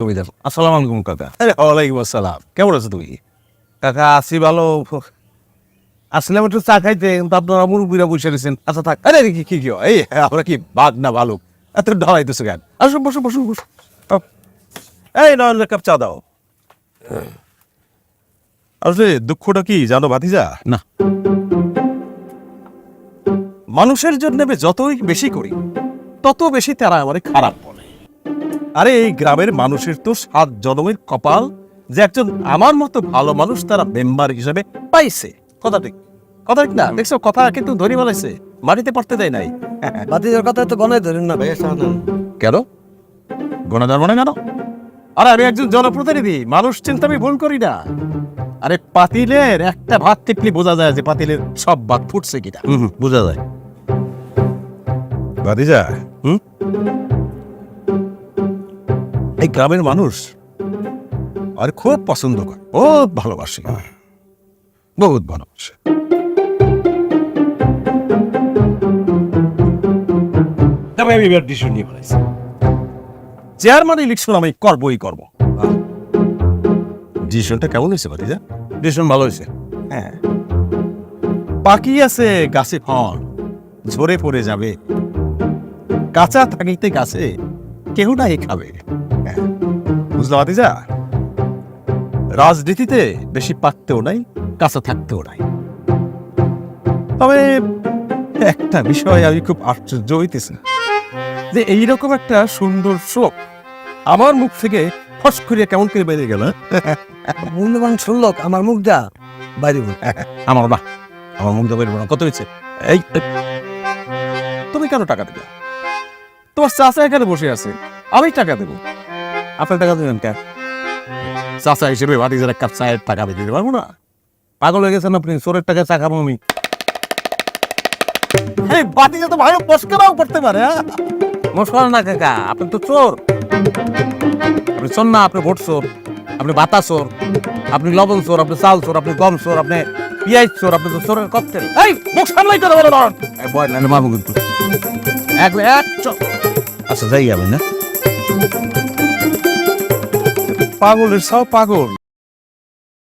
তুমি দেখো। আসসালামু আলাইকুম কাকা। আরে ওয়ালাইকুম আসসালাম, কেমন আছো তুমি? কাকা আছি ভালো। আসলাম একটু চা খাইতে, কিন্তু আপনারা মুরব্বীরা বসে রয়েছেন। আচ্ছা থাক। আরে কি কি কি এই আমরা কি বাঘ না ভালুক? এত ঢালাইতেছো কেন? আসো বসো বসো বসো। এই নয় কাপ চা দাও। আসলে দুঃখটা কি জানো ভাতিজা? না। মানুষের জন্য আমি যতই বেশি করি তত বেশি তারা আমারে খারাপ বলে। আরে এই গ্রামের মানুষের তো 7 জন্মের কপাল যে একজন আমার মতো ভালো মানুষ তারা মেম্বার হিসেবে পাইছে। কথা ঠিক না? দেখছো কথা কিন্তু ধরি বলেছে, মাটিতে পড়তে দেয় নাই। বাতিজার কথা তো গনায় ধরেন না ভাই। কেন গণধর্ম না কেন? আরে আমি একজন জনপ্রতিনিধি, মানুষ চিন্তা আমি ভুল করি না। আরে পাতিলের একটা ভাত টিপলি বোঝা যায় যে পাতিলের সব ভাত ফুটছে কিনা। বোঝা যায়। ভাতিজা, এই গ্রামের মানুষ আর খুব পছন্দ করে, বহুত ভালোবাসে, বহুত ভালোবাসে। তবে আমি এবার ডিসিশন নিয়ে ফেলেছি, চেয়ারম্যান ইলেকশন আমি করবই করব। ডিসিশনটা কেমন হয়েছে ভাতিজা? ডিসিশন ভালো হয়েছে। হ্যাঁ, বাকি আছে গাছে ফল, ঝরে পড়ে যাবে, কাঁচা থাকিতে গাছে কেউ নাই খাবে। হ্যাঁ, বুঝলা ভাতিজা? রাজনীতিতে বেশি পাকতেও নাই, কাঁচা থাকতেও নাই। তবে একটা বিষয় আমি খুব আশ্চর্য হইতেছি যে এইরকম একটা সুন্দর শোক আমার মুখ থেকে ফস করিয়া কেমন করে বেরিয়ে গেল। মূল্যবান শুনল আমার মুখ যা বাইরে বল। আমার না, আমার মুখ দেবের না। কত হয়েছে? এই তুমি কেন টাকা দিবে? তোমার চাচা এখানে বসে আছে, আমি টাকা দেবো। আপনার টাকা দেবেন কেন? চাচা হিসেবে ভাতিজার এক কাপ চায়ের টাকা দিয়ে দিতে পারবো না? পাগল হয়ে গেছেন আপনি? চোরের টাকা চা খাবো আমি? এই ভাতিজা তো ভালো পস্করাও করতে পারে। মশলা না কাকা, আপনি তো চোর। আপনি চোর না, আপনি ভোট চোর, আপনি বাতা চোর, আপনি লবণ চোর, আপনি চাল চোর, আপনি গম চোর, আপনি পিঁয়াজ চোর, আপনি তো চোরের ককটেল। এই মুখ সামলাই কথা বলো না। বয় না মামু কিন্তু এক চোর। আচ্ছা যাই যাবে না, পাগলের সব পাগল।